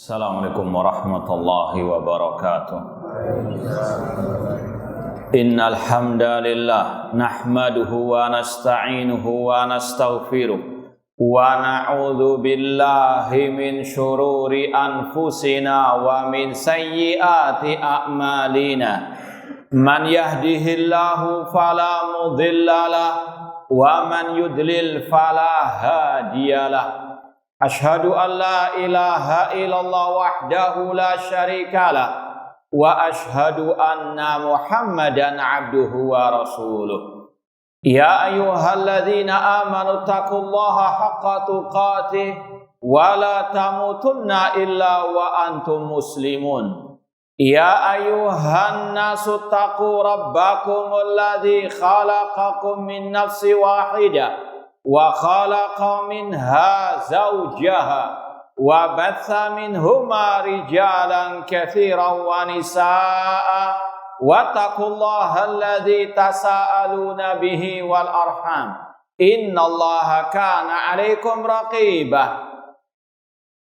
Assalamualaikum warahmatullahi wabarakatuh. Innal hamdalillah nahmaduhu wa nasta'inuhu wa nastaghfiruh wa na'udzu billahi min syururi anfusina wa min sayyiati a'malina. Man yahdihillahu fala mudhillalah wa man yudlil fala hadiyalah. Ashhadu an la ilaha illallah wahdahu la syarikalah wa ashhadu anna Muhammadan abduhu wa rasuluh. Ya ayyuhalladzina amanu taqullaha haqqa tuqatih wa la tamutunna illa wa antum muslimun. Ya ayyuhan nasu taqu rabbakumul ladzi khalaqakum min nafsin wahidah wa khalaqa minha zawjaha wa batha minhuma rijalan katsiran wa nisaa wattaqullaha alladzi tasaaluna bihi wal arham innallaha kana 'alaikum raqiba.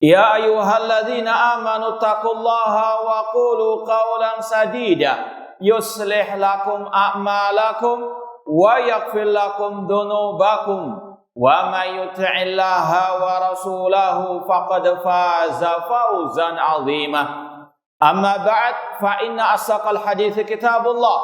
Ya ayyuhalladzina amanu taqullaha wa qulu qawlan sadida yuslih lakum a'malakum wa yaghfir lakum dhunubakum wa may yuti'illaha wa rasulahu faqad faza fawzan 'azima. Amma ba'd, fa inna asdaqal hadithi kitabullah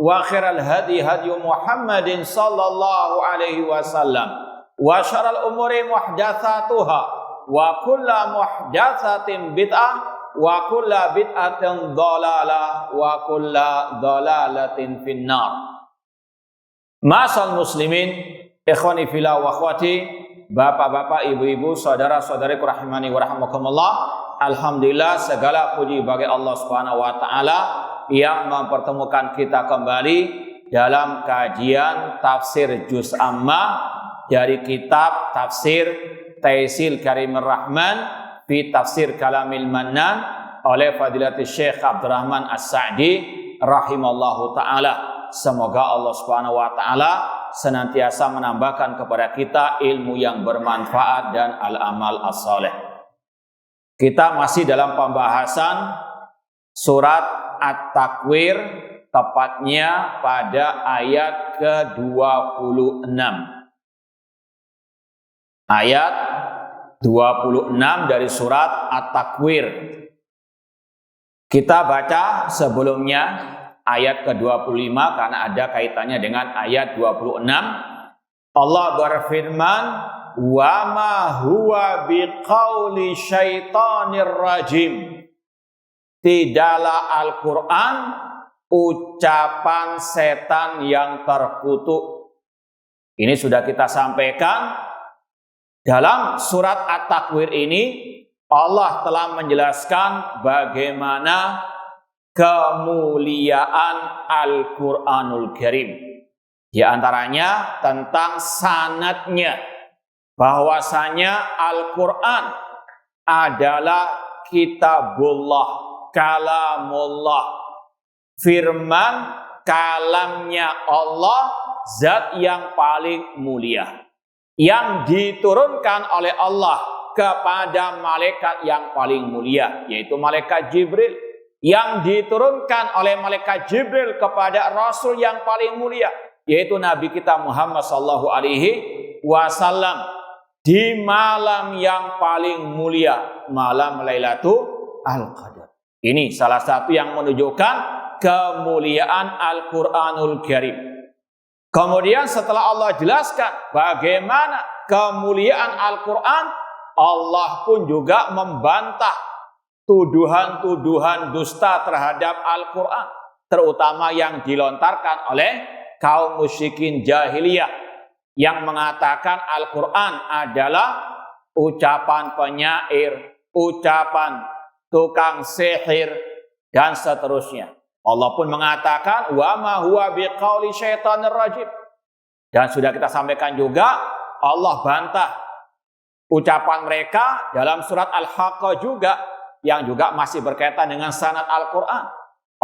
wa khairal hadi hadyu Muhammadin sallallahu alaihi wasallam wa syarrul umuri muhdatsatuha wa kullu muhdatsatin bid'ah wa kullu bid'atin dhalalah wa kullu dhalalatin finnar. Ma'asal muslimin, ikhwani fillah wa akhwati, bapak-bapak, ibu-ibu, saudara-saudariku rahimani wa rahimakumullah. Alhamdulillah, segala puji bagi Allah Subhanahu wa taala yang mempertemukan kita kembali dalam kajian tafsir juz amma dari kitab tafsir Taisil Karimur Rahman fi Tafsir Kalamil Mannan oleh Fadilatul Syekh Abdurrahman As-Sa'di rahimallahu taala. Semoga Allah Subhanahu wa taala senantiasa menambahkan kepada kita ilmu yang bermanfaat dan al-amal as-saleh. Kita masih dalam pembahasan surat At-Takwir, tepatnya pada ayat ke-26. Ayat 26 dari surat At-Takwir. Kita baca sebelumnya ayat ke-25 karena ada kaitannya dengan ayat 26. Allah berfirman, "Wa ma huwa biqauli syaitonir rajim." Tidaklah Al-Qur'an ucapan setan yang terkutuk. Ini sudah kita sampaikan dalam surat At-Takwir ini. Allah telah menjelaskan bagaimana kemuliaan Al-Quranul Karim. Di antaranya tentang sanadnya, bahwasanya Al-Quran adalah kitabullah, kalamullah, firman kalamnya Allah, zat yang paling mulia, yang diturunkan oleh Allah kepada malaikat yang paling mulia, yaitu malaikat Jibril, yang diturunkan oleh malaikat Jibril kepada Rasul yang paling mulia, yaitu Nabi kita Muhammad sallallahu alaihi wasallam di malam yang paling mulia, malam Lailatul Qadar. Ini salah satu yang menunjukkan kemuliaan Al-Quranul Karim. Kemudian setelah Allah jelaskan bagaimana kemuliaan Al-Quran, Allah pun juga membantah tuduhan-tuduhan dusta terhadap Al-Quran, terutama yang dilontarkan oleh kaum musyrikin jahiliyah yang mengatakan Al-Quran adalah ucapan penyair, ucapan tukang sihir, dan seterusnya. Allah pun mengatakan wa ma huwa biqauli syaitonir rajim. Dan sudah kita sampaikan juga, Allah bantah ucapan mereka dalam surat Al-Haqqah juga, yang juga masih berkaitan dengan sanad Al-Quran.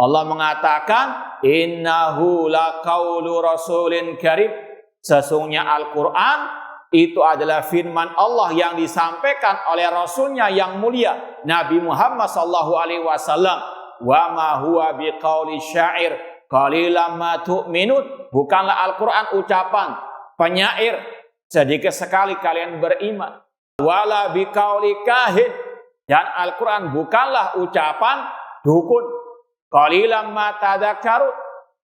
Allah mengatakan innahu laqaulu rasulin karim. Sesungguhnya Al-Quran itu adalah firman Allah yang disampaikan oleh Rasulnya yang mulia Nabi Muhammad SAW. Wa ma huwa biqauli syair qalilan ma tu'minun. Bukanlah Al-Quran ucapan penyair, sedikit sekali kalian beriman. Wala biqauli kahin, dan Al-Quran bukanlah ucapan dukun. Qalilan ma tadakkarun,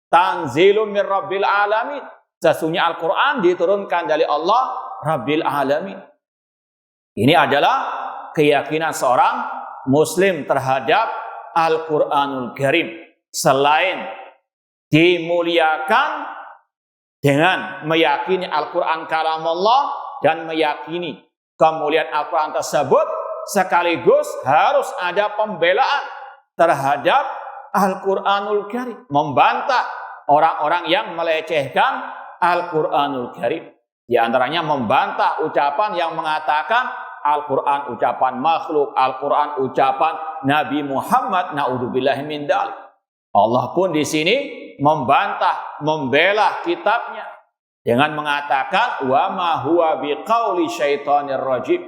tanzilun min rabbil alamin. Sesungguhnya Al-Quran diturunkan dari Allah Rabbil Alamin. Ini adalah keyakinan seorang Muslim terhadap Al-Quranul Karim. Selain dimuliakan dengan meyakini Al-Quran kalam Allah dan meyakini kemuliaan Al-Quran tersebut, sekaligus harus ada pembelaan terhadap Al-Quranul Karim. Membantah orang-orang yang melecehkan Al-Quranul Karim. Di antaranya membantah ucapan yang mengatakan Al-Quran ucapan makhluk, Al-Quran ucapan Nabi Muhammad, na'udzubillahi min dzalik. Allah pun di sini membantah, membela kitabnya dengan mengatakan wa ma huwa biqauli syaitonir rajim.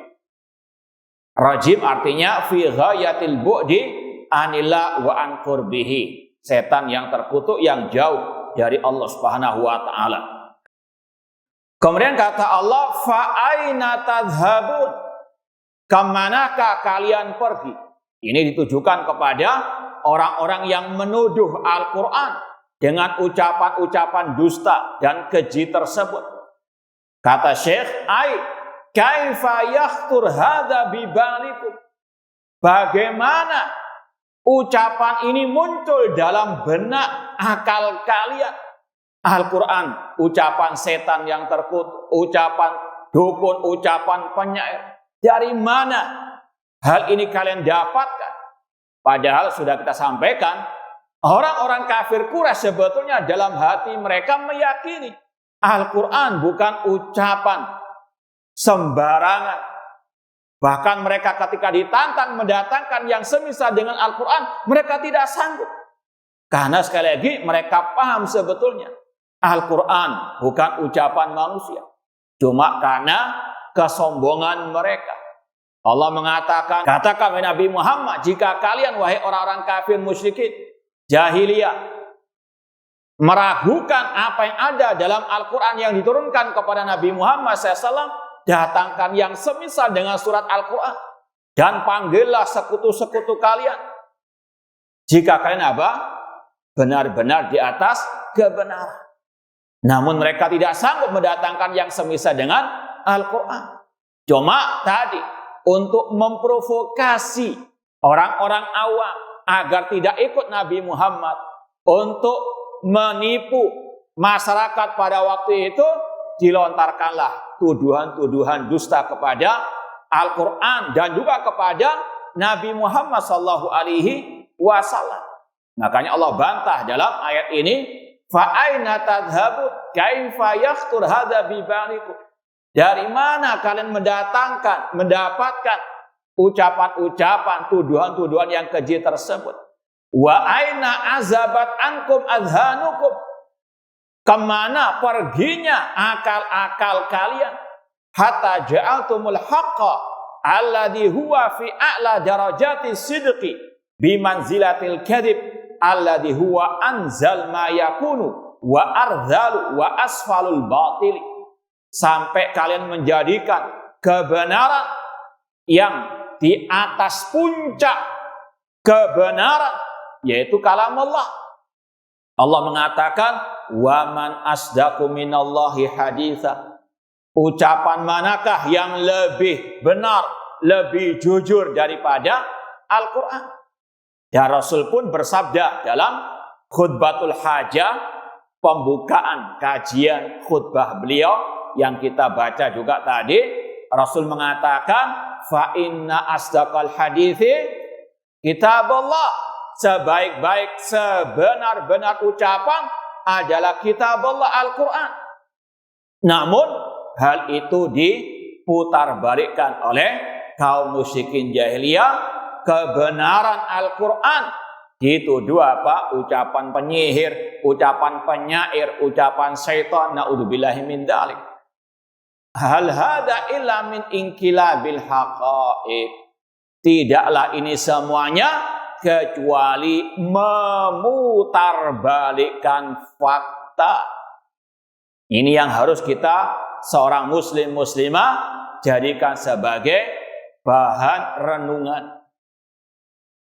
Rajim artinya fi ghayatil bu'di anillah wa an qurbihi. Setan yang terkutuk, yang jauh dari Allah Subhanahu wa taala. Kemudian kata Allah, fa aina tadhhabun? Kemanakah kalian pergi? Ini ditujukan kepada orang-orang yang menuduh Al-Quran dengan ucapan-ucapan dusta dan keji tersebut. Kata Syekh, kaifa yakhtur hadza bibalikum? Bagaimana ucapan ini muncul dalam benak akal kalian? Al-Quran, ucapan setan yang terkutuk, ucapan dukun, ucapan penyair. Dari mana hal ini kalian dapatkan? Padahal sudah kita sampaikan, orang-orang kafir Quraisy sebetulnya dalam hati mereka meyakini Al-Quran bukan ucapan sembarangan. Bahkan mereka ketika ditantang mendatangkan yang semisal dengan Al-Quran, mereka tidak sanggup. Karena sekali lagi mereka paham sebetulnya Al-Quran bukan ucapan manusia. Cuma karena kesombongan mereka. Allah mengatakan, katakan wahai Nabi Muhammad, jika kalian wahai orang-orang kafir musyrikin jahiliyah meragukan apa yang ada dalam Al-Quran yang diturunkan kepada Nabi Muhammad SAW, datangkan yang semisal dengan surat Al-Quran dan panggillah sekutu-sekutu kalian. Jika kalian apa? Benar-benar di atas kebenaran. Namun mereka tidak sanggup mendatangkan yang semisal dengan Al-Quran. Cuma tadi untuk memprovokasi orang-orang awam agar tidak ikut Nabi Muhammad, untuk menipu masyarakat pada waktu itu, dilontarkanlah tuduhan-tuduhan dusta kepada Al-Quran dan juga kepada Nabi Muhammad SAW. Makanya Allah bantah dalam ayat ini, fa aina tadhhabun kaifa yakhtur hadza bibalikum? Dari mana kalian mendapatkan ucapan-ucapan, tuduhan-tuduhan yang keji tersebut? Wa aina azabat ankum adhanukum? Kemana perginya akal-akal kalian? Hatta ja'altumul haqqa alladhi huwa fi a'la darajati sidqi bimanzilatil kadhib alladhi huwa anzal ma yakunu wa ardhalu wa asfalul batili. Sampai kalian menjadikan kebenaran yang di atas puncak kebenaran, yaitu kalam Allah. Allah mengatakan, wa man asdaqu minallahi haditha. Ucapan manakah yang lebih benar, lebih jujur daripada Al-Quran? Dan Rasul pun bersabda dalam khutbatul hajah, pembukaan kajian khutbah beliau yang kita baca juga tadi, Rasul mengatakan, fa inna asdaqal hadithi kitabullah. Sebaik-baik, sebenar-benar ucapan adalah kitab Allah, Al-Quran. Namun hal itu diputarbalikkan oleh kaum musyrikin jahiliyah. Kebenaran Al-Quran dituduh apa? Ucapan penyihir, ucapan penyair, ucapan syaitan, na'udzubillahi min dzalik. hal hada illa min inqilabil haqaiq. Tidaklah ini semuanya kecuali memutarbalikkan fakta. Ini yang harus kita seorang muslim muslimah jadikan sebagai bahan renungan.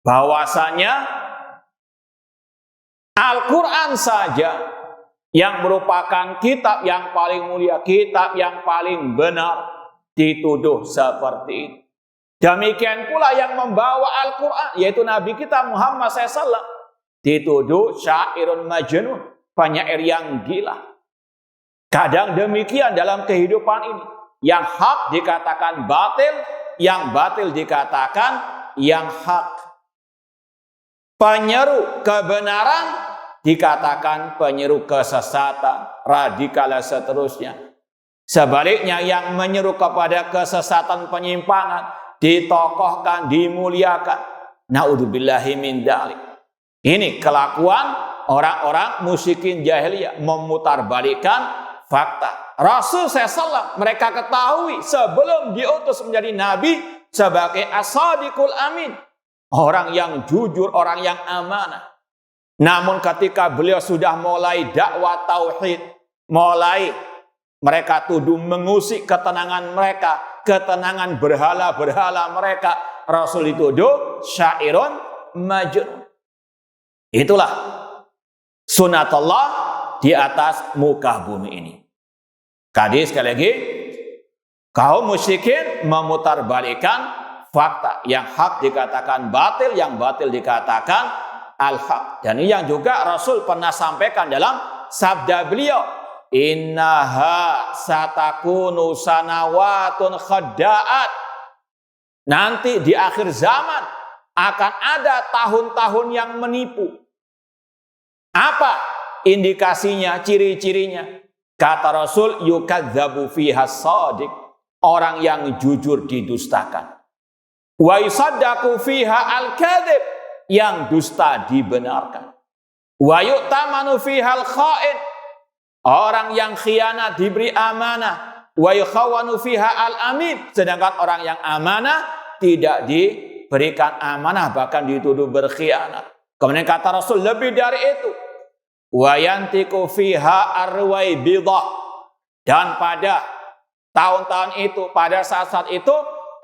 Bahwasanya Al-Quran saja yang merupakan kitab yang paling mulia, kitab yang paling benar, dituduh seperti ini. Demikian pula yang membawa Al-Quran, yaitu Nabi kita Muhammad SAW, dituduh syairun majnun, penyair yang gila. Kadang demikian dalam kehidupan ini. Yang hak dikatakan batil, yang batil dikatakan yang hak. Penyeru kebenaran dikatakan penyeru kesesatan, radikal dan seterusnya. Sebaliknya yang menyeru kepada kesesatan penyimpangan ditokohkan, dimuliakan. Naudzubillahi min dzalik. Ini kelakuan orang-orang musyrikin jahiliyah, memutarbalikkan fakta. Rasul SAW mereka ketahui sebelum diutus menjadi nabi sebagai as-sadiqul amin, orang yang jujur, orang yang amanah. Namun ketika beliau sudah mulai dakwah tauhid, mulai mereka tuduh mengusik ketenangan mereka, ketenangan berhala-berhala mereka, Rasul dituduh syairun majnun. Itulah sunatullah di atas muka bumi ini. Tadi sekali lagi, kaum musyrikin memutarbalikkan fakta. Yang hak dikatakan batil, yang batil dikatakan al-haq. Dan ini yang juga Rasul pernah sampaikan dalam sabda beliau, innaha satakunu sanawatun khadda'at. Nanti di akhir zaman akan ada tahun-tahun yang menipu. Apa indikasinya, ciri-cirinya? Kata Rasul, yukadzabu fiha shadiq, orang yang jujur didustakan. Wa yusaddaqu fiha al-kadzib, yang dusta dibenarkan. Wa yu'tamanu fiha al-kha'in, orang yang khianat diberi amanah. Wa yukhawanu fiha al-amin, sedangkan orang yang amanah tidak diberikan amanah, bahkan dituduh berkhianat. Kemudian kata Rasul lebih dari itu, wa yantiqu fiha arwaibidah, dan pada tahun-tahun itu, pada saat-saat itu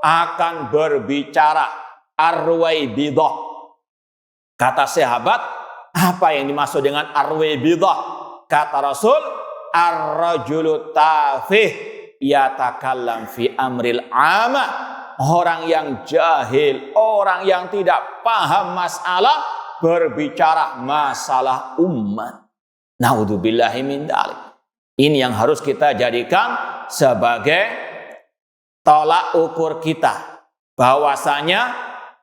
akan berbicara arwaibidah. Kata sahabat, apa yang dimaksud dengan arwaibidah? Kata Rasul, ar-rajulu tafih yatakallam fi amril ama, orang yang jahil, orang yang tidak paham masalah, berbicara masalah umat. Naudzubillahi min dzalik. Ini yang harus kita jadikan sebagai tolak ukur kita, bahwasanya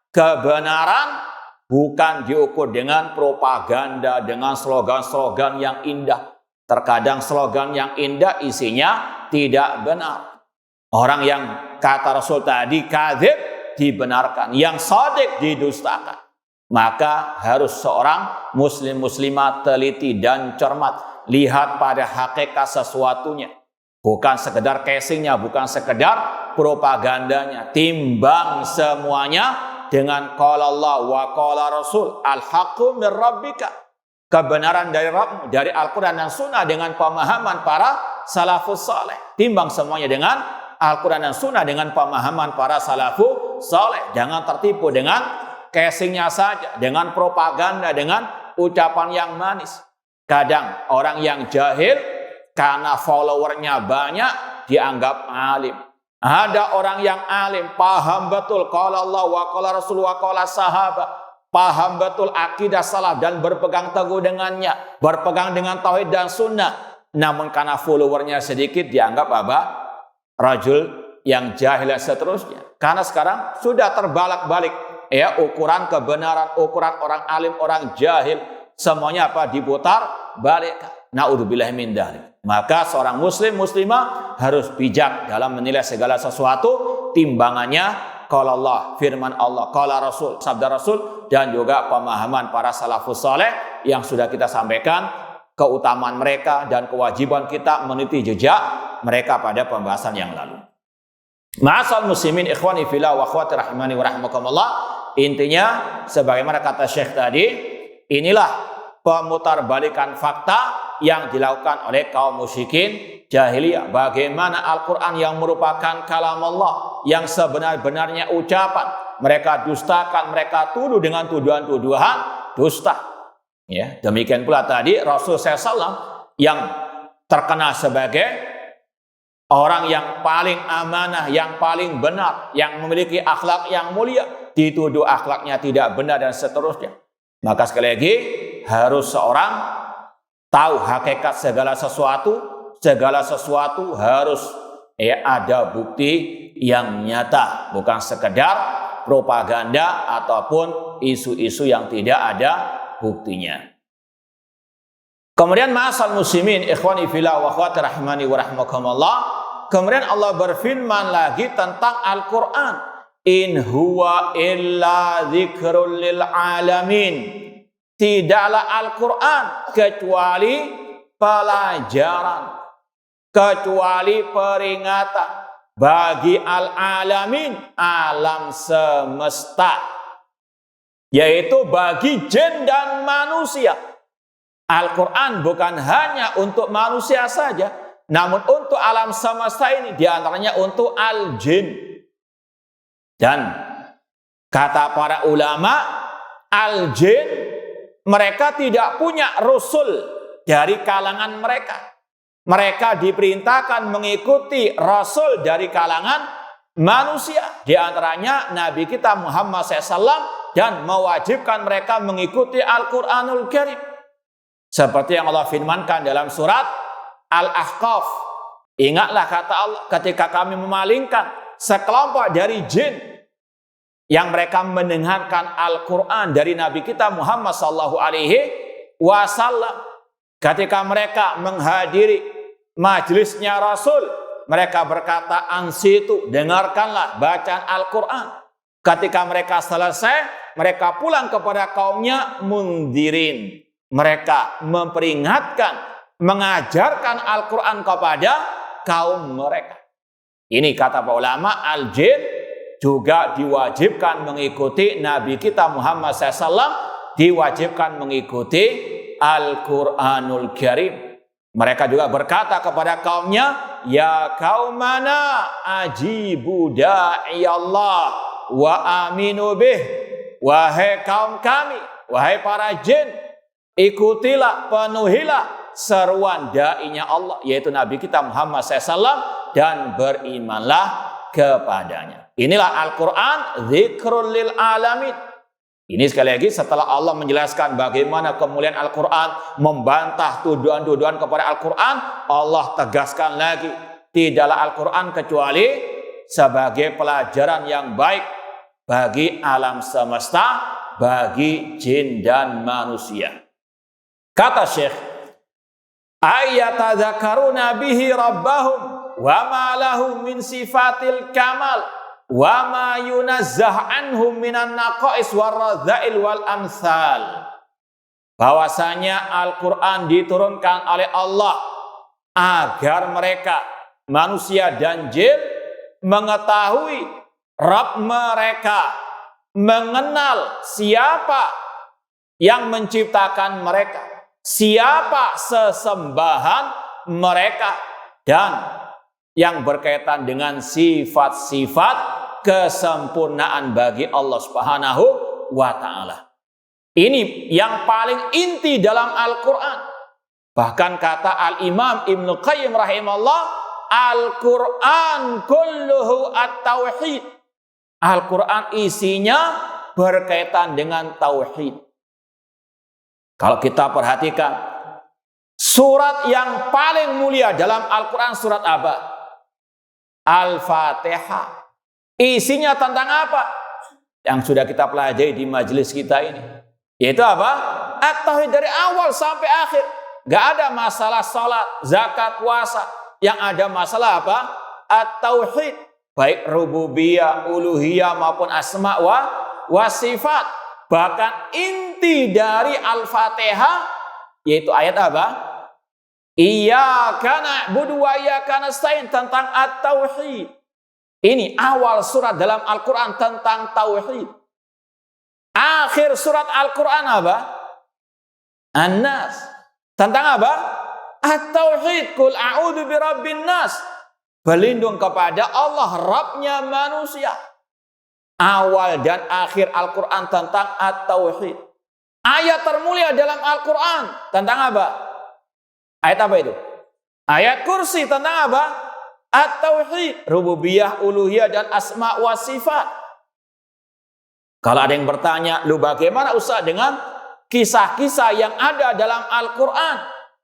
kebenaran bukan diukur dengan propaganda, dengan slogan-slogan yang indah. Terkadang slogan yang indah isinya tidak benar. Orang yang kata Rasul tadi kadzib dibenarkan, yang shadiq didustakan. Maka harus seorang muslim muslimah teliti dan cermat, lihat pada hakikat sesuatunya, bukan sekedar casingnya, bukan sekedar propagandanya. Timbang semuanya dengan qala Allah wa qala Rasul, al-haqqu mir rabbika, kebenaran dari Rabbmu, dari Al-Quran dan Sunnah dengan pemahaman para salafus saleh. Timbang semuanya dengan Al-Quran dan Sunnah dengan pemahaman para salafus saleh. Jangan tertipu dengan casingnya saja, dengan propaganda, dengan ucapan yang manis. Kadang orang yang jahil karena followernya banyak dianggap alim. Ada orang yang alim, paham betul qala Allah wa qala Rasul wa qala sahabat, paham betul akidah salaf dan berpegang teguh dengannya, berpegang dengan tauhid dan sunnah. Namun karena followernya sedikit dianggap apa? Rajul yang jahil dan seterusnya. Karena sekarang sudah terbalik-balik. Ya, ukuran kebenaran, ukuran orang alim, orang jahil, semuanya apa? Diputar balik. Naudzubillahi min dzalik. Maka seorang muslim muslimah harus bijak dalam menilai segala sesuatu. Timbangannya qala Allah, firman Allah, qala Rasul, sabda Rasul, dan juga pemahaman para salafus saleh yang sudah kita sampaikan, keutamaan mereka dan kewajiban kita meniti jejak mereka pada pembahasan yang lalu. Ma'asal muslimin ikhwani fillah wa akhwati rahimani wa rahimakumullah. Intinya sebagaimana kata Syekh tadi, inilah pemutarbalikan fakta yang dilakukan oleh kaum musyrikin jahiliyah. Bagaimana Al-Quran yang merupakan kalam Allah, yang sebenar-benarnya ucapan, mereka dustakan, mereka tuduh dengan tuduhan-tuduhan dusta. Ya, demikian pula tadi Rasul SAW yang terkenal sebagai orang yang paling amanah, yang paling benar, yang memiliki akhlak yang mulia, dituduh akhlaknya tidak benar dan seterusnya. Maka sekali lagi harus seorang tahu hakikat segala sesuatu harus ada bukti yang nyata, bukan sekedar propaganda ataupun isu-isu yang tidak ada buktinya. Kemudian ma'asal muslimin ikhwani fillah wa akhwati rahimani wa rahimakumullah, kemudian Allah berfirman lagi tentang Al-Quran, in huwa illa dzikrul lil alamin. Tidaklah Al-Quran kecuali pelajaran, kecuali peringatan bagi al-alamin, alam semesta, yaitu bagi jin dan manusia. Al-Quran bukan hanya untuk manusia saja, namun untuk alam semesta ini, diantaranya untuk al-jin. Dan kata para ulama, al-jin mereka tidak punya rasul dari kalangan mereka. Mereka diperintahkan mengikuti rasul dari kalangan manusia. Di antaranya Nabi kita Muhammad SAW, dan mewajibkan mereka mengikuti Al-Quranul Karim. Seperti yang Allah firmankan dalam surat Al-Ahqaf. Ingatlah kata Allah, ketika kami memalingkan sekelompok dari jin yang mereka mendengarkan Al-Quran dari Nabi kita Muhammad SAW. Ketika mereka menghadiri majelisnya Rasul, mereka berkata, ansitu, dengarkanlah bacaan Al-Quran. Ketika mereka selesai, mereka pulang kepada kaumnya, mundirin. Mereka memperingatkan, mengajarkan Al-Quran kepada kaum mereka. Ini kata para ulama, al-jin juga diwajibkan mengikuti Nabi kita Muhammad SAW, diwajibkan mengikuti Al-Quranul Karim. Mereka juga berkata kepada kaumnya, ya kaumana ajibu da'iyallah wa aminu bih. Wahai kaum kami, wahai para jin, ikutilah, penuhilah seruan da'inya Allah, yaitu Nabi kita Muhammad SAW, dan berimanlah kepadanya. Inilah Al-Quran dzikrul lil alamin. Ini sekali lagi setelah Allah menjelaskan bagaimana kemuliaan Al-Quran, membantah tuduhan-tuduhan kepada Al-Quran, Allah tegaskan lagi, tidaklah Al-Quran kecuali sebagai pelajaran yang baik bagi alam semesta, bagi jin dan manusia. Kata Syekh, ayatadzakaruna bihi rabbahum wa ma lahum min sifatil kamal wa ma yunazzah anhum minan naqais waradzail wal amsal. Bahwasanya Al-Quran diturunkan oleh Allah agar mereka manusia dan jin mengetahui Rabb mereka, mengenal siapa yang menciptakan mereka, siapa sesembahan mereka, dan yang berkaitan dengan sifat-sifat kesempurnaan bagi Allah Subhanahu wa Ta'ala. Ini yang paling inti dalam Al-Quran. Bahkan kata Al-Imam Ibnu Qayyim rahimahullah, Al-Quran kulluhu at-tauhid. Al-Quran isinya berkaitan dengan tauhid. Kalau kita perhatikan, surat yang paling mulia dalam Al-Quran surat apa? Al-Fatihah. Isinya tentang apa? Yang sudah kita pelajari di majelis kita ini. Yaitu apa? At-tauhid dari awal sampai akhir. Gak ada masalah salat, zakat, puasa. Yang ada masalah apa? At-tauhid. Baik rububiyah, uluhiyah maupun asma wa sifat. Bahkan inti dari Al-Fatihah yaitu ayat apa? Iyyaka na'budu wa iyyaka nasta'in, tentang at-tauhid. Ini awal surat dalam Al-Quran tentang tauhid. Akhir surat Al-Quran apa? An-Nas. Tentang apa? At-tauhid. Qul a'udzu birabbin nas. Berlindung kepada Allah, Rabbnya manusia. Awal dan akhir Al-Quran tentang at-tauhid. Ayat termulia dalam Al-Quran tentang apa? Ayat apa itu? Ayat kursi tentang apa? At-tauhid, rububiyah, uluhiyah, dan asma wa sifat. Kalau ada yang bertanya, lu bagaimana Ustaz dengan kisah-kisah yang ada dalam Al-Quran?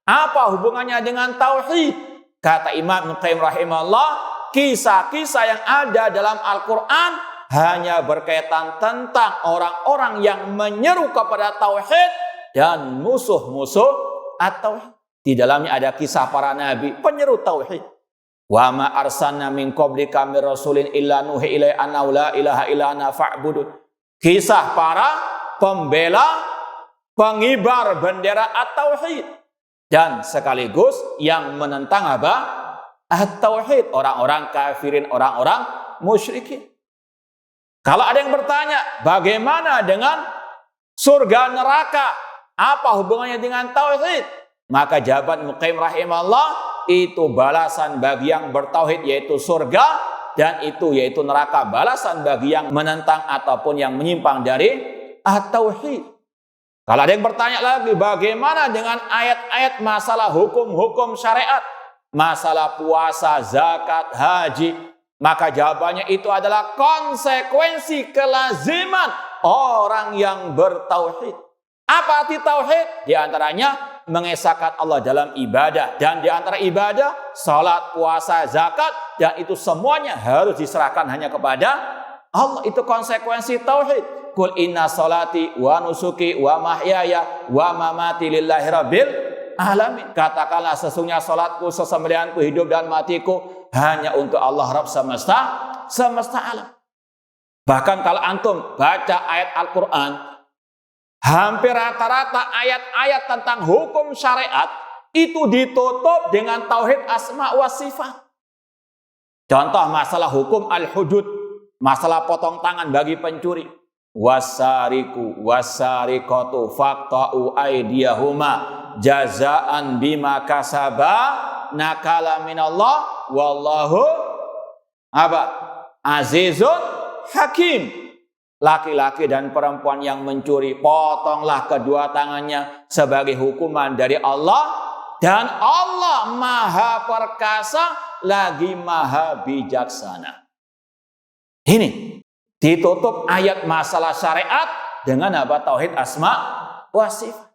Apa hubungannya dengan tauhid? Kata Imam Ibnu Qayyim rahimahullah, kisah-kisah yang ada dalam Al-Quran hanya berkaitan tentang orang-orang yang menyeru kepada tauhid dan musuh-musuh at-tauhid. Di dalamnya ada kisah para nabi penyeru tauhid. Wa ma arsalna min qablika mir rasulin illa nuhi ilaihi annahu la ilaha illa ana fa'budun. Kisah para pembela, pengibar bendera at-tauhid dan sekaligus yang menentang apa? At-tauhid, orang-orang kafirin, orang-orang musyrikin. Kalau ada yang bertanya, bagaimana dengan surga neraka? Apa hubungannya dengan tauhid? Maka jawaban Ibnu Qayyim rahimahullah, itu balasan bagi yang bertauhid yaitu surga, dan itu yaitu neraka, balasan bagi yang menentang ataupun yang menyimpang dari at-tauhid. Kalau ada yang bertanya lagi, bagaimana dengan ayat-ayat masalah hukum-hukum syariat, masalah puasa, zakat, haji? Maka jawabannya itu adalah konsekuensi kelaziman orang yang bertauhid. Apa arti tauhid? Di antaranya mengesahkan Allah dalam ibadah, dan di antara ibadah salat, puasa, zakat, dan itu semuanya harus diserahkan hanya kepada Allah. Itu konsekuensi tauhid. Qul inna salati wa nusuki wa mahyaya wa mamati lillahi rabbil alamin. Katakanlah sesungguhnya salatku, sesembelihanku, hidup dan matiku hanya untuk Allah Rabb semesta alam. Bahkan kalau antum baca ayat Al-Quran, hampir rata-rata ayat-ayat tentang hukum syariat itu ditutup dengan tauhid asma wa sifat. Contoh masalah hukum al-hudud, masalah potong tangan bagi pencuri. Wasariku wasariqatu faqta'u aydiyahuma jazaan bima kasaba nakala minallah wallahu apa? Azizun hakim. Laki-laki dan perempuan yang mencuri, potonglah kedua tangannya sebagai hukuman dari Allah, dan Allah maha perkasa lagi maha bijaksana. Ini ditutup ayat masalah syariat dengan apa? Tauhid asma wa sifat.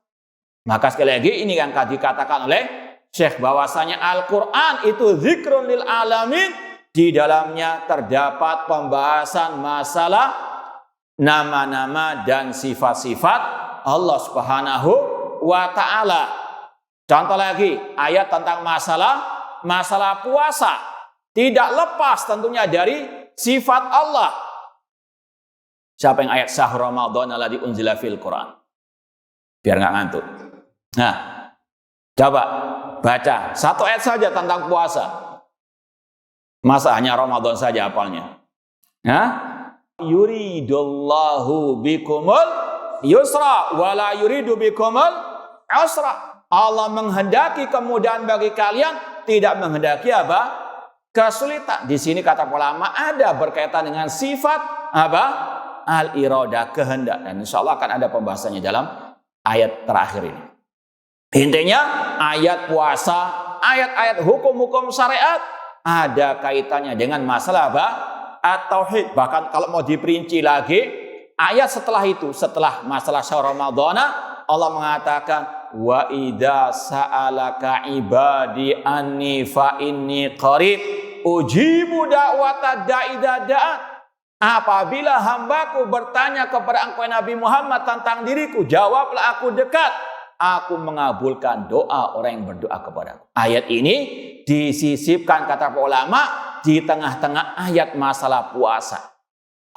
Maka sekali lagi ini yang dikatakan oleh Syekh bahwasanya Al-Quran itu zikrun lil alamin. Di dalamnya terdapat pembahasan masalah nama-nama dan sifat-sifat Allah Subhanahu wa ta'ala. Contoh lagi, ayat tentang masalah puasa tidak lepas tentunya dari sifat Allah. Siapa yang ayat syahr Ramadan alladzi unzila fil Quran? Biar nggak ngantuk. Nah, coba baca satu ayat saja tentang puasa. Masa hanya Ramadan saja hafalnya? Yuridullahu bikumul yusra wala yuridu bikumul usra. Allah menghendaki kemudahan bagi kalian, tidak menghendaki apa? Kesulitan. Di sini kata ulama ada berkaitan dengan sifat apa? Al-iradah, kehendak. Dan insya Allah akan ada pembahasannya dalam ayat terakhir ini. Intinya ayat puasa, ayat-ayat hukum-hukum syariat ada kaitannya dengan masalah apa? At-tauhid. Bahkan kalau mau diperinci lagi, ayat setelah itu, setelah masalah syahr Ramadan, Allah mengatakan wa idza sa'alaka ibadi anni fa inni qarib ujibu da'watad da'i da'an. Apabila hambaku bertanya kepada engkau Nabi Muhammad tentang diriku, jawablah aku dekat. Aku mengabulkan doa orang yang berdoa kepadaku. Ayat ini disisipkan kata ulama di tengah-tengah ayat masalah puasa.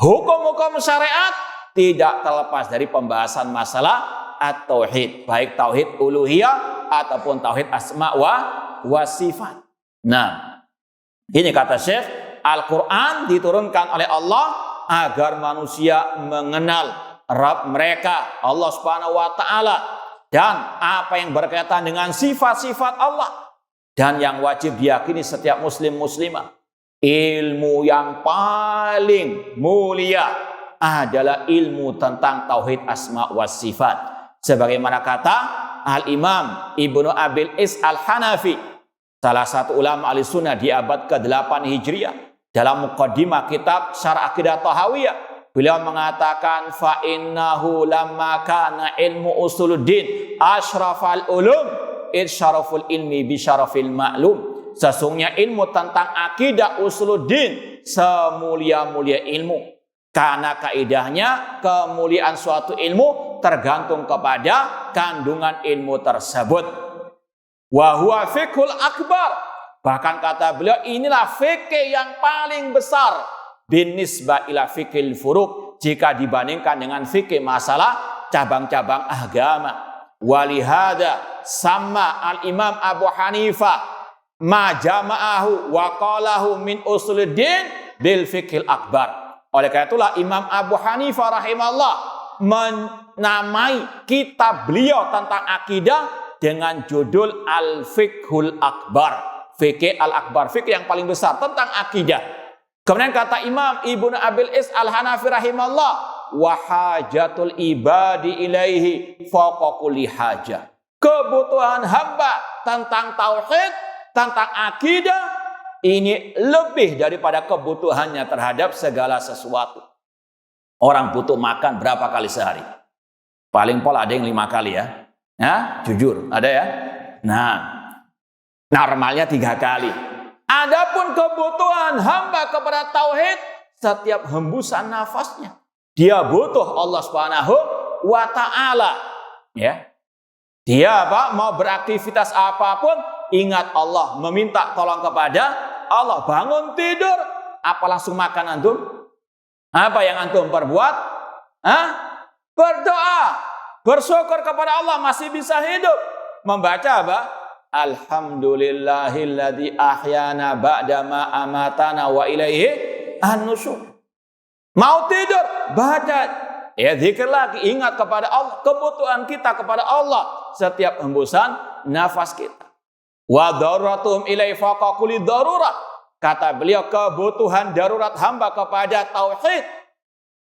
Hukum-hukum syariat tidak terlepas dari pembahasan masalah at-tauhid, baik tauhid uluhiyah ataupun tauhid asma wa sifat. Nah, ini kata Syekh, Al-Quran diturunkan oleh Allah agar manusia mengenal Rabb mereka, Allah Subhanahu wa Ta'ala, dan apa yang berkaitan dengan sifat-sifat Allah. Dan yang wajib diyakini setiap muslim muslimah, ilmu yang paling mulia adalah ilmu tentang tauhid asma wa sifat. Sebagaimana kata Al-Imam Ibnu Abil Is Al-Hanafi, salah satu ulama Ahlussunnah di abad ke-8 Hijriah, dalam muqaddimah kitab Syarh Aqidah Tahawiyah, beliau mengatakan fa innahu lamma kana ilmu usuluddin asyrafal ulum irsyaraful ilmi bi syarafil ma'lum. Sesungguhnya ilmu tentang akidah usuluddin semulia-mulia ilmu, karena kaidahnya kemuliaan suatu ilmu tergantung kepada kandungan ilmu tersebut. Wa huwa fiqhul akbar, bahkan kata beliau inilah fikih yang paling besar binisbah ila fikil furuq, jika dibandingkan dengan fikih masalah cabang-cabang agama. Walihada sama al-Imam Abu Hanifah ma jama'ahu wa qalahu min usuluddin bil fikil akbar. Oleh karena itulah Imam Abu Hanifah rahimahullah menamai kitab beliau tentang akidah dengan judul Al-Fiqhul Akbar, fikih al-akbar, fikih yang paling besar tentang akidah. Kemudian kata Imam Ibnu Abil Is Al-Hanafi rahimahullah, wa hajatul ibadi ilaihi fawqa kulli hajah. Kebutuhan hamba tentang tauhid, tentang akidah, ini lebih daripada kebutuhannya terhadap segala sesuatu. Orang butuh makan berapa kali sehari? Paling pola ada yang 5 kali ya. Nah, jujur, ada ya? Nah, normalnya 3 kali. Adapun kebutuhan hamba kepada tauhid, setiap hembusan nafasnya dia butuh Allah Subhanahu wa Ta'ala. Ya. Dia mau beraktivitas apapun, ingat Allah, meminta tolong kepada Allah. Bangun tidur, apa langsung makan antum? Apa yang antum perbuat? Berdoa, bersyukur kepada Allah masih bisa hidup. Membaca apa? Alhamdulillahilladzi ahyana ba'dama amatana wa ilaihi an-nusyur. Mau tidur, baca, ya zikir lagi, ingat kepada Allah, kebutuhan kita kepada Allah setiap hembusan nafas kita. Wa daruratum ilai faqa kulli darurat. Kata beliau, kebutuhan darurat hamba kepada tauhid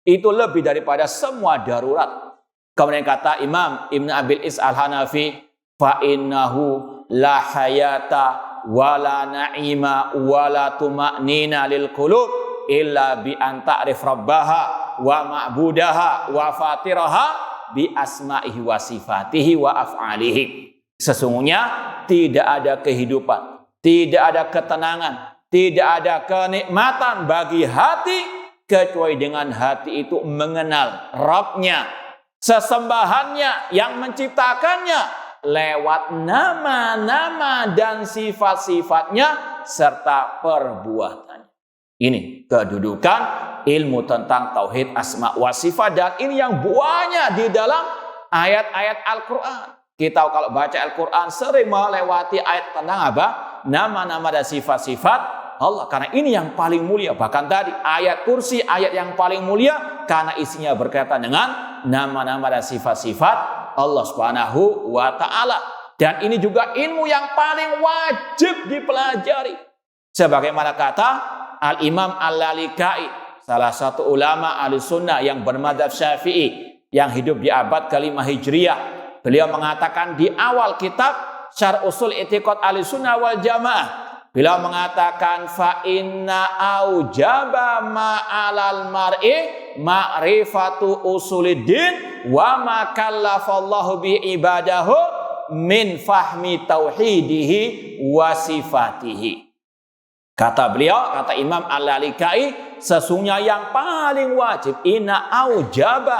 itu lebih daripada semua darurat. Kemudian kata Imam Ibnu Abil Is Al-Hanafi, fa innahu la hayata wala na'ima wala tuma'nina lil qulub illa bi an ta'rif rabbaha wa ma'budaha wa fatiraha bi asma'ihi wa sifatihi wa af'alihi. Sesungguhnya tidak ada kehidupan, tidak ada ketenangan, tidak ada kenikmatan bagi hati kecuali dengan hati itu mengenal Rabb-Nya, sesembahannya yang menciptakannya lewat nama-nama dan sifat-sifatnya serta perbuatannya. Ini kedudukan ilmu tentang tauhid asma wa sifat, dan ini yang buahnya di dalam ayat-ayat Al-Quran. Kita kalau baca Al-Quran sering melewati ayat tentang apa? Nama-nama dan sifat-sifat Allah, karena ini yang paling mulia. Bahkan tadi ayat kursi, ayat yang paling mulia karena isinya berkaitan dengan nama-nama dan sifat-sifat Allah Subhanahu wa Ta'ala. Dan ini juga ilmu yang paling wajib dipelajari. Sebagaimana kata Al-Imam Al-Lalikai, salah satu ulama Ahlussunnah yang bermadzhab Syafi'i yang hidup di abad ke-5 Hijriah. Beliau mengatakan di awal kitab Syarh Ushul I'tiqad Ahlussunnah wal Jamaah, beliau mengatakan fa inna aujaba ma'alal mar'i ma'rifatu usuluddin wa ma kallafallahu bi ibadahu min fahmi tauhidihi wa sifatihi. Kata beliau, kata Imam Al-Lalikai, sesungguhnya yang paling wajib, inna aujaba,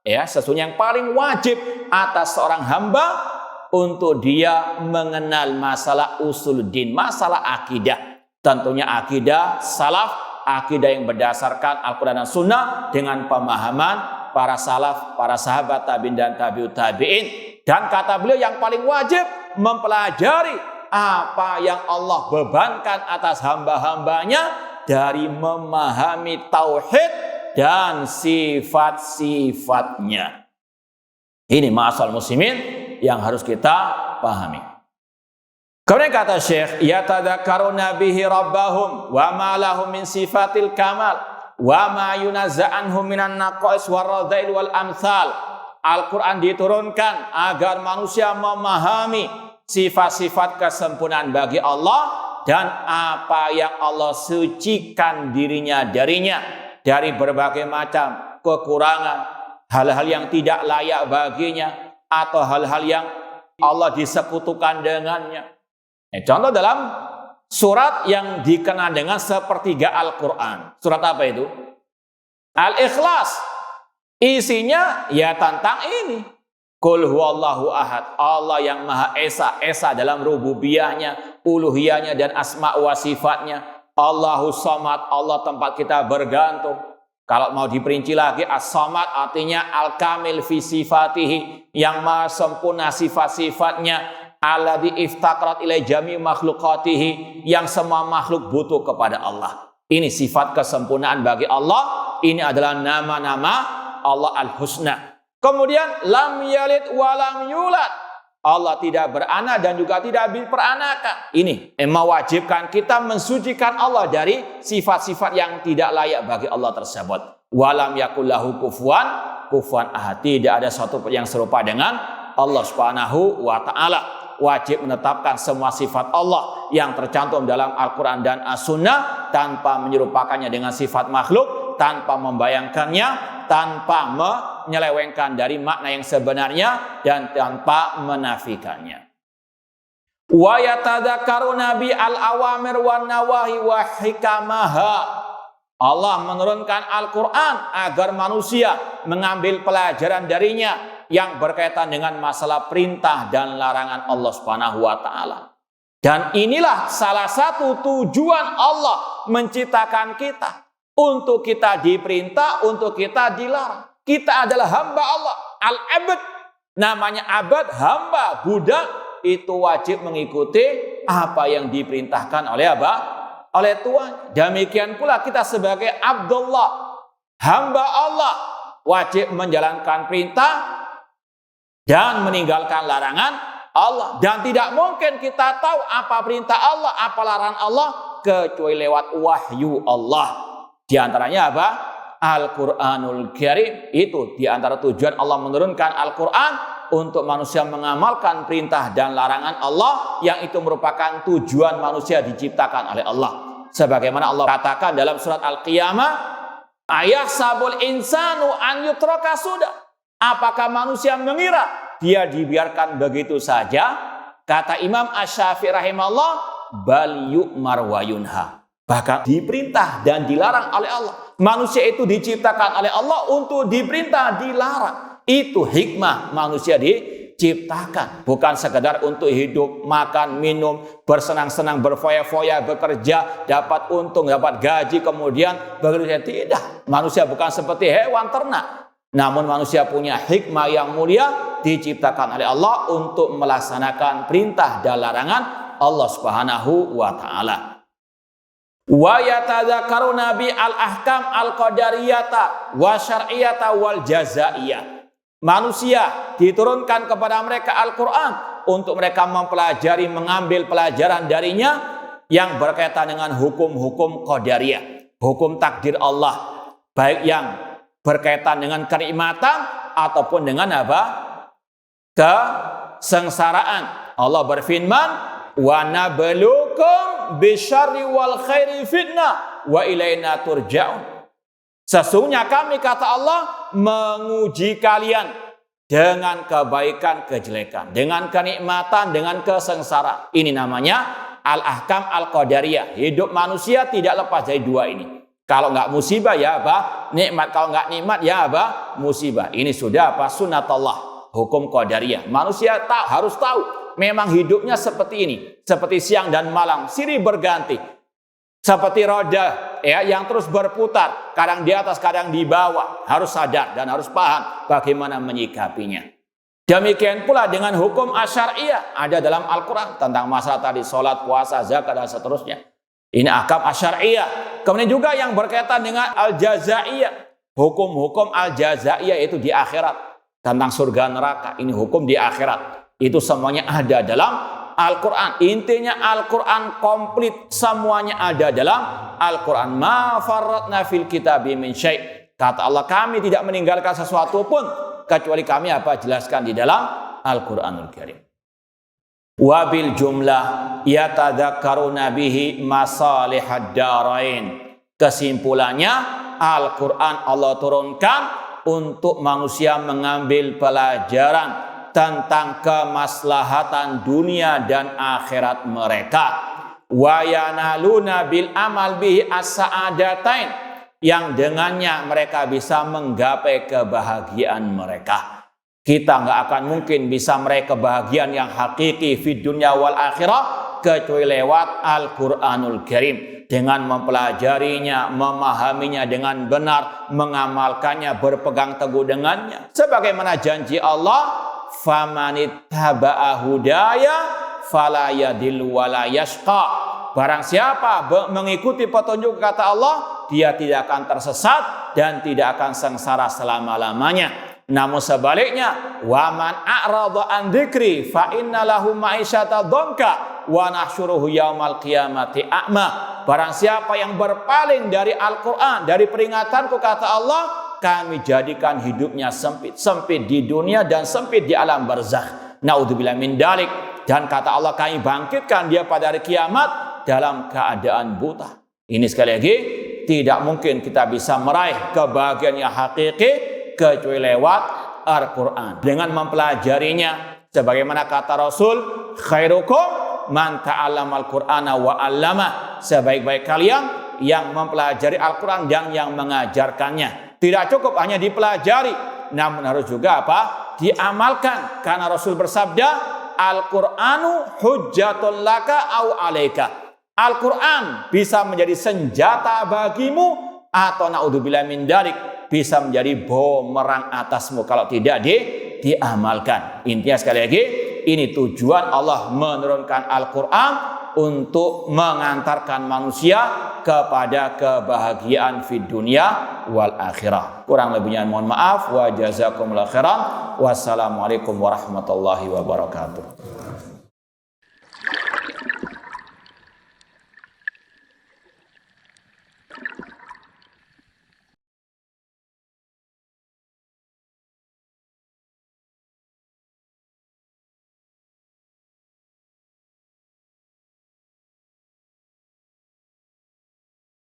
ya, sesungguhnya yang paling wajib atas seorang hamba untuk dia mengenal masalah usuluddin, masalah akidah. Tentunya akidah salaf, akidah yang berdasarkan Al-Quran dan Sunnah dengan pemahaman para salaf, para sahabat tabi'in dan tabi'ut tabi'in. Dan kata beliau yang paling wajib mempelajari apa yang Allah bebankan atas hamba-hambanya dari memahami tauhid dan sifat-sifatnya. Ini ma'asal muslimin yang harus kita pahami. Kemudian kata Syekh, yatadzakaruna bihi rabbahum wa ma lahum min sifatil kamal wa ma yunazza'anhum minan naqais waradzail wal amsal. Al-Quran diturunkan agar manusia memahami sifat-sifat kesempurnaan bagi Allah dan apa yang Allah sucikan dirinya darinya dari berbagai macam kekurangan, hal-hal yang tidak layak baginya atau hal-hal yang Allah disekutukan dengannya. Contoh dalam surat yang dikenal dengan sepertiga Al-Quran. Surat apa itu? Al-Ikhlas. Isinya ya tentang ini. Qul huwallahu ahad. Allah yang Maha Esa. Esa dalam rububiyahnya, uluhiyahnya dan asma wa sifatnya. Allahu samad. Allah tempat kita bergantung. Kalau mau diperinci lagi, as-samad artinya al-kamil fi sifatihi. Yang maha sempurna sifat-sifatnya. Alladzi iftaqarat ilai jami makhlukatihi, yang semua makhluk butuh kepada Allah. Ini sifat kesempurnaan bagi Allah. Ini adalah nama-nama Allah Al-Husna. Kemudian lam yalid wa lam yulad. Allah tidak beranak dan juga tidak diperanakan. Ini mewajibkan kita mensucikan Allah dari sifat-sifat yang tidak layak bagi Allah tersebut. Walam yakul lahu kufuwan ahad. Tidak ada satu yang serupa dengan Allah Subhanahu wa taala. Wajib menetapkan semua sifat Allah yang tercantum dalam Al-Quran dan As-Sunnah tanpa menyerupakannya dengan sifat makhluk, tanpa membayangkannya, tanpa menyelewengkan dari makna yang sebenarnya, dan tanpa menafikannya. Wa yatadzakaruna bi al-awamir wan nawahi wa hikamaha. Allah menurunkan Al-Quran agar manusia mengambil pelajaran darinya yang berkaitan dengan masalah perintah dan larangan Allah Subhanahu wa taala. Dan inilah salah satu tujuan Allah menciptakan kita, untuk kita diperintah, untuk kita dilarang. Kita adalah hamba Allah, al-abd. Namanya abad, hamba, budak, itu wajib mengikuti apa yang diperintahkan oleh apa? Oleh Tuhan. Demikian pula kita sebagai Abdullah, hamba Allah, wajib menjalankan perintah dan meninggalkan larangan Allah. Dan tidak mungkin kita tahu apa perintah Allah, apa larangan Allah, kecuali lewat wahyu Allah. Di antaranya apa? Al-Quranul Karim. Itu di antara tujuan Allah menurunkan Al-Quran, untuk manusia mengamalkan perintah dan larangan Allah, yang itu merupakan tujuan manusia diciptakan oleh Allah. Sebagaimana Allah katakan dalam surat Al-Qiyamah, ayahsabul insanu an yutraka sudah. Apakah manusia mengira dia dibiarkan begitu saja? Kata Imam Asy-Syafi'i rahimahullah, bal yu'mar wa yunha. Bahkan diperintah dan dilarang oleh Allah. Manusia itu diciptakan oleh Allah untuk diperintah, dilarang. Itu hikmah manusia diciptakan. Bukan sekedar untuk hidup, makan, minum, bersenang-senang, berfoya-foya, bekerja, dapat untung, dapat gaji, kemudian bekerja. Tidak. Manusia bukan seperti hewan ternak. Namun manusia punya hikmah yang mulia, diciptakan oleh Allah untuk melaksanakan perintah dan larangan Allah Subhanahu wa taala. Wa yatadzakaruna bi al-ahkam al-qadariyata wa syar'iyata wal jazaiyah. Manusia diturunkan kepada mereka Al-Quran untuk mereka mempelajari, mengambil pelajaran darinya yang berkaitan dengan hukum-hukum qadariyah, hukum takdir Allah, baik yang berkaitan dengan kenikmatan ataupun dengan apa? Kesengsaraan. Allah berfirman, wa nabluukum bisyarri wal khairi fitnah wa ilaina turja'un. Sesungguhnya kami, kata Allah, menguji kalian dengan kebaikan, kejelekan, dengan kenikmatan, dengan kesengsaraan. Ini namanya al-ahkam al-qadariyah. Hidup manusia tidak lepas dari dua ini. Kalau nggak musibah ya apa? Nikmat. Kalau nggak nikmat ya apa? Musibah. Ini sudah apa? Sunnatullah, hukum qadariyah. Manusia harus tahu memang hidupnya seperti ini, seperti siang dan malam, silih berganti. Seperti roda ya, yang terus berputar, kadang di atas, kadang di bawah. Harus sadar dan harus paham bagaimana menyikapinya. Demikian pula dengan hukum asyariyah ada dalam Al-Quran tentang masalah tadi, sholat, puasa, zakat, dan seterusnya. Ini ahkam asyariyah. Kemudian juga yang berkaitan dengan al-jazaiyah, hukum-hukum al-jazaiyah itu di akhirat. Tentang surga neraka, ini hukum di akhirat. Itu semuanya ada dalam Al-Quran. Intinya Al-Quran komplit, semuanya ada dalam Al-Quran. Ma farratna fil kitabi min syai'. Kata Allah, kami tidak meninggalkan sesuatu pun kecuali kami jelaskan di dalam Al-Quranul Karim. Wabil jumlah yatadzakkaruna bihi masalihad darain. Kesimpulannya, Al-Quran Allah turunkan untuk manusia mengambil pelajaran tentang kemaslahatan dunia dan akhirat mereka. Wa yanaluna bil amal bihi as-sa'adatain, yang dengannya mereka bisa menggapai kebahagiaan mereka. Kita nggak akan mungkin bisa meraih kebahagiaan yang hakiki fid dunya wal akhirah kecuali lewat Al-Quranul Karim. Dengan mempelajarinya, memahaminya dengan benar, mengamalkannya, berpegang teguh dengannya. Sebagaimana janji Allah, famanittaba'a hudaya fala yadillu wala yashqa. Barang siapa mengikuti petunjuk kata Allah, dia tidak akan tersesat dan tidak akan sengsara selama-lamanya. Namun sebaliknya, waman a'rada an dzikri fa inna lahu ma'isyata dhanka wa nahsyuruhu yaumal qiyamati a'ma. Barang siapa yang berpaling dari Al-Quran, dari peringatanku kata Allah, kami jadikan hidupnya sempit, sempit di dunia dan sempit di alam barzakh. Naudzubillah min dalik. Dan kata Allah, kami bangkitkan dia pada hari kiamat dalam keadaan buta. Ini sekali lagi, tidak mungkin kita bisa meraih kebahagiaan yang hakiki kecuali lewat Al-Quran. Dengan mempelajarinya, sebagaimana kata Rasul, khairukum man ta'allama al-Qur'ana wa 'allama. Sebaik-baik kalian yang mempelajari Al-Quran dan yang mengajarkannya. Tidak cukup hanya dipelajari, namun harus juga diamalkan. Karena Rasul bersabda, Al-Qur'anu hujjatul laka au alaika. Al-Quran bisa menjadi senjata bagimu atau naudzubillah min dzalik bisa menjadi bumerang atasmu kalau tidak diamalkan. Intinya sekali lagi, ini tujuan Allah menurunkan Al-Quran untuk mengantarkan manusia kepada kebahagiaan fid dunia wal akhirah. Kurang lebihnya mohon maaf. Wa jazakumullahu khairan. Wassalamualaikum warahmatullahi wabarakatuh.